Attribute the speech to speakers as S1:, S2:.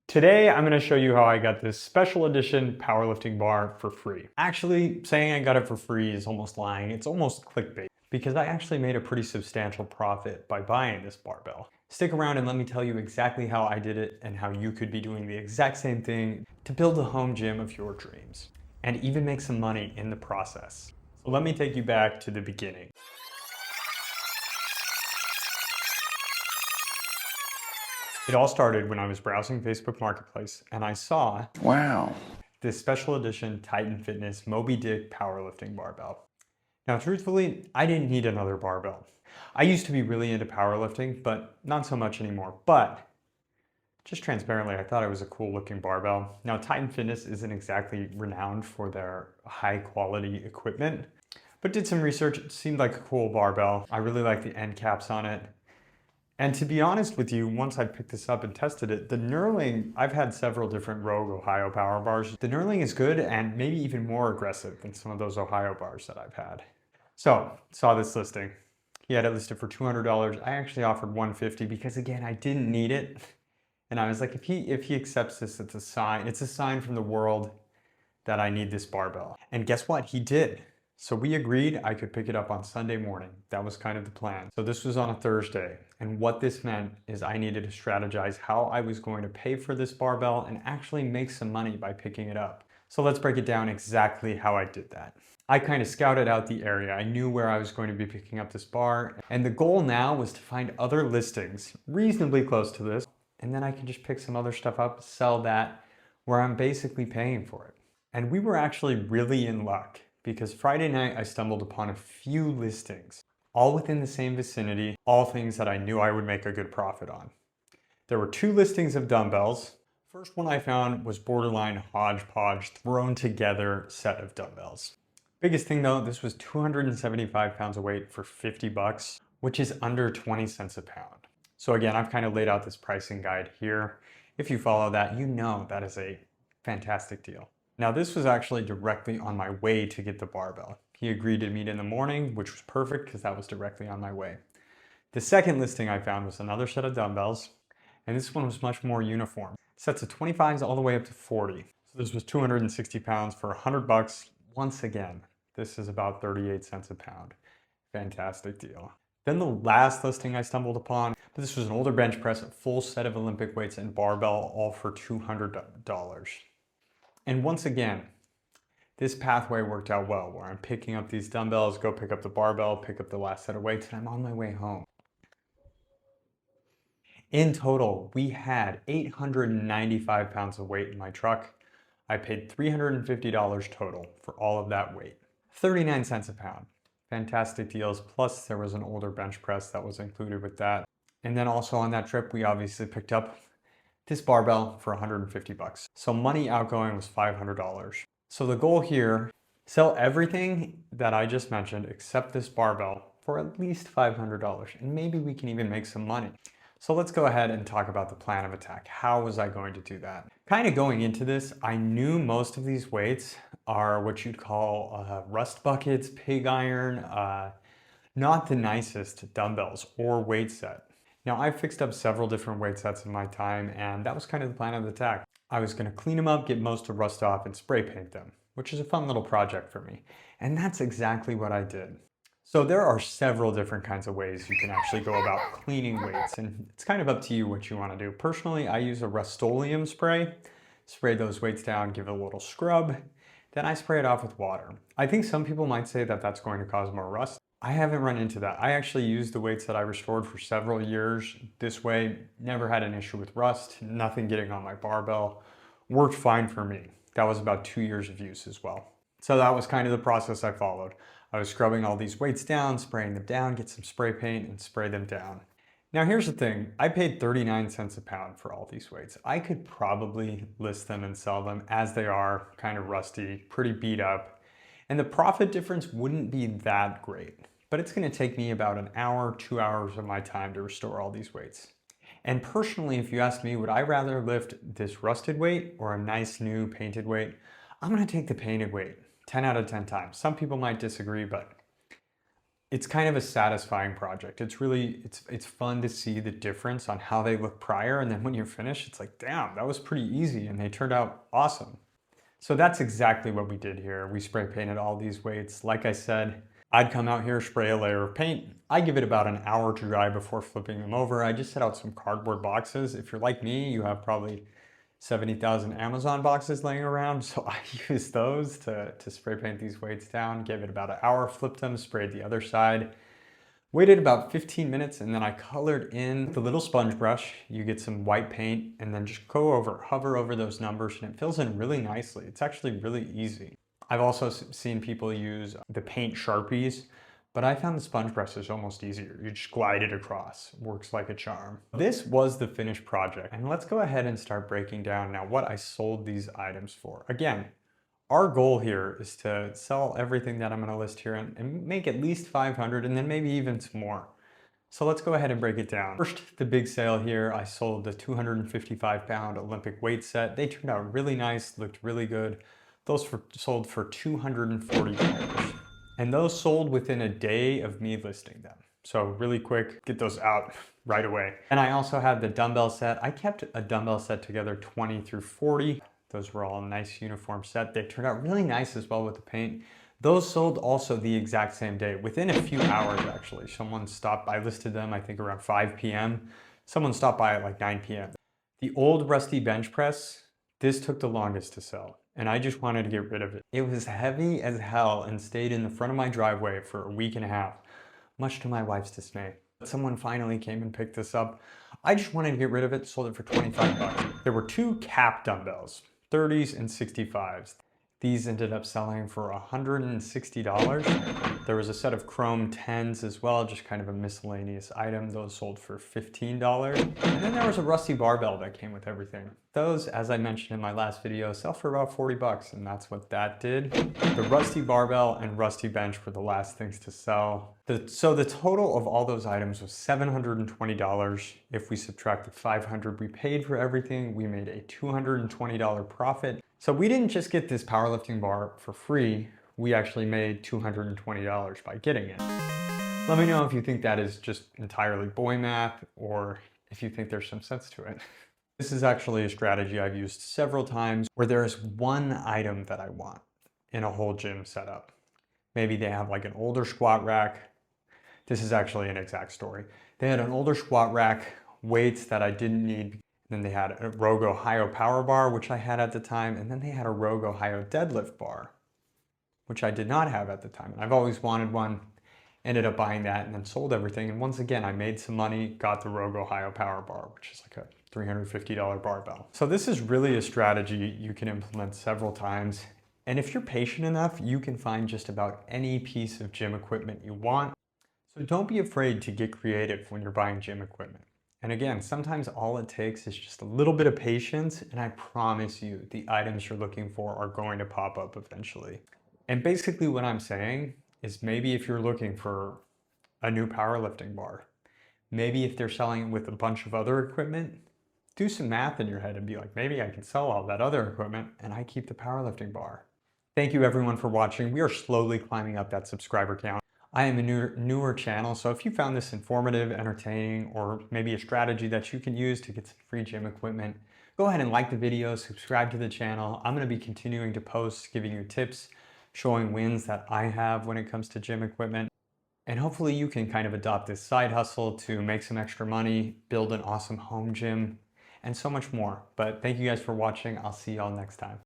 S1: Today, I'm gonna show you how I got this special edition powerlifting bar for free. Actually, saying I got it for free is almost lying. It's almost clickbait because I actually made a pretty substantial profit by buying this barbell. Stick around and let me tell you exactly how I did it and how you could be doing the exact same thing to build the home gym of your dreams and even make some money in the process. So let me take you back to the beginning. It all started when I was browsing Facebook Marketplace and I saw this special edition Titan Fitness Moby Dick powerlifting barbell. Now, truthfully, I didn't need another barbell. I used to be really into powerlifting, but not so much anymore. But just transparently, I thought it was a cool looking barbell. Now, Titan Fitness isn't exactly renowned for their high quality equipment, but did some research. It seemed like a cool barbell. I really like the end caps on it. And to be honest with you, once I picked this up and tested it, the knurling, I've had several different Rogue Ohio power bars. The knurling is good and maybe even more aggressive than some of those Ohio bars that I've had. So, saw this listing. He had it listed for $200. I actually offered $150 because again, I didn't need it. And I was like, if he accepts this, it's a sign. It's a sign from the world that I need this barbell. And guess what? He did. So we agreed I could pick it up on Sunday morning. That was kind of the plan. So this was on a Thursday. And what this meant is I needed to strategize how I was going to pay for this barbell and actually make some money by picking it up. So let's break it down exactly how I did that. I kind of scouted out the area. I knew where I was going to be picking up this bar. And the goal now was to find other listings reasonably close to this. And then I could just pick some other stuff up, sell that where I'm basically paying for it. And we were actually really in luck, because Friday night I stumbled upon a few listings, all within the same vicinity, all things that I knew I would make a good profit on. There were two listings of dumbbells. First one I found was borderline hodgepodge, thrown together set of dumbbells. Biggest thing though, this was 275 pounds of weight for 50 bucks, which is under 20 cents a pound. So again, I've kind of laid out this pricing guide here. If you follow that, you know that is a fantastic deal. Now this was actually directly on my way to get the barbell. He agreed to meet in the morning, which was perfect because that was directly on my way. The second listing I found was another set of dumbbells, and this one was much more uniform. Sets of 25s all the way up to 40. So this was 260 pounds for 100 bucks. Once again, this is about 38 cents a pound. Fantastic deal. Then the last listing I stumbled upon, this was an older bench press, a full set of Olympic weights and barbell, all for $200. And once again, this pathway worked out well, where I'm picking up these dumbbells, go pick up the barbell, pick up the last set of weights, and I'm on my way home. In total, we had 895 pounds of weight in my truck. I paid $350 total for all of that weight. 39 cents a pound. Fantastic deals. Plus there was an older bench press that was included with that. And then also on that trip, we obviously picked up this barbell for 150 bucks. So money outgoing was $500. So the goal here, sell everything that I just mentioned except this barbell for at least $500, and maybe we can even make some money. So let's go ahead and talk about the plan of attack. How was I going to do that? Kind of going into this, I knew most of these weights are what you'd call rust buckets, pig iron, not the nicest dumbbells or weight set. Now, I fixed up several different weight sets in my time, and that was kind of the plan of attack. I was going to clean them up, get most of the rust off, and spray paint them, which is a fun little project for me. And that's exactly what I did. So there are several different kinds of ways you can actually go about cleaning weights, and it's kind of up to you what you want to do. Personally, I use a Rust-Oleum spray. Spray those weights down, give it a little scrub, then I spray it off with water. I think some people might say that that's going to cause more rust. I haven't run into that. I actually used the weights that I restored for several years this way, never had an issue with rust, nothing getting on my barbell. Worked fine for me. That was about 2 years of use as well. So that was kind of the process I followed. I was scrubbing all these weights down, spraying them down, get some spray paint and spray them down. Now here's the thing, I paid 39 cents a pound for all these weights. I could probably list them and sell them as they are, kind of rusty, pretty beat up, and the profit difference wouldn't be that great. But it's gonna take me about an hour, 2 hours of my time to restore all these weights. And personally, if you ask me, would I rather lift this rusted weight or a nice new painted weight? I'm gonna take the painted weight 10 out of 10 times. Some people might disagree, but it's kind of a satisfying project. It's really, it's fun to see the difference on how they look prior, and then when you're finished, it's like, damn, that was pretty easy, and they turned out awesome. So that's exactly what we did here. We spray painted all these weights. Like I said, I'd come out here, spray a layer of paint. I give it about an hour to dry before flipping them over. I just set out some cardboard boxes. If you're like me, you have probably 70,000 Amazon boxes laying around. So I used those to spray paint these weights down, gave it about an hour, flipped them, sprayed the other side. Waited about 15 minutes, and then I colored in with a little sponge brush. You get some white paint and then just hover over those numbers, and it fills in really nicely. It's actually really easy. I've also seen people use the paint Sharpies, but I found the sponge brush is almost easier. You just glide it across. Works like a charm. This was the finished project, and let's go ahead and start breaking down now what I sold these items for. Again, our goal here is to sell everything that I'm going to list here and make at least 500 and then maybe even some more. So let's go ahead and break it down. First, the big sale here, I sold the 255-pound Olympic weight set. They turned out really nice, looked really good. Those sold for $240. And those sold within a day of me listing them. So really quick, get those out right away. And I also had the dumbbell set. I kept a dumbbell set together 20 through 40. Those were all a nice uniform set. They turned out really nice as well with the paint. Those sold also the exact same day, within a few hours actually. Someone stopped, I listed them I think around 5 p.m. Someone stopped by at like 9 p.m. The old rusty bench press, this took the longest to sell, and I just wanted to get rid of it. It was heavy as hell and stayed in the front of my driveway for a week and a half, much to my wife's dismay. Someone finally came and picked this up. I just wanted to get rid of it, sold it for 25 bucks. There were two cap dumbbells, 30s and 65s. These ended up selling for $160. There was a set of chrome 10s as well, just kind of a miscellaneous item. Those sold for $15. And then there was a rusty barbell that came with everything. Those, as I mentioned in my last video, sell for about 40 bucks, and that's what that did. The rusty barbell and rusty bench were the last things to sell. So the total of all those items was $720. If we subtract the $500 we paid for everything, we made a $220 profit. So we didn't just get this powerlifting bar for free, we actually made $220 by getting it. Let me know if you think that is just entirely boy math, or if you think there's some sense to it. This is actually a strategy I've used several times where there is one item that I want in a whole gym setup. Maybe they have like an older squat rack. This is actually an exact story. They had an older squat rack, weights that I didn't need. Then they had a Rogue Ohio power bar, which I had at the time. And then they had a Rogue Ohio deadlift bar, which I did not have at the time. And I've always wanted one, ended up buying that and then sold everything. And once again, I made some money, got the Rogue Ohio power bar, which is like a $350 barbell. So this is really a strategy you can implement several times. And if you're patient enough, you can find just about any piece of gym equipment you want. So don't be afraid to get creative when you're buying gym equipment. And again, sometimes all it takes is just a little bit of patience, and I promise you the items you're looking for are going to pop up eventually. And basically what I'm saying is, maybe if you're looking for a new powerlifting bar, maybe if they're selling it with a bunch of other equipment, do some math in your head and be like, maybe I can sell all that other equipment and I keep the powerlifting bar. Thank you everyone for watching. We are slowly climbing up that subscriber count. I am a newer channel, so if you found this informative, entertaining, or maybe a strategy that you can use to get some free gym equipment, go ahead and like the video, subscribe to the channel. I'm going to be continuing to post, giving you tips, showing wins that I have when it comes to gym equipment. And hopefully you can kind of adopt this side hustle to make some extra money, build an awesome home gym, and so much more. But thank you guys for watching. I'll see y'all next time.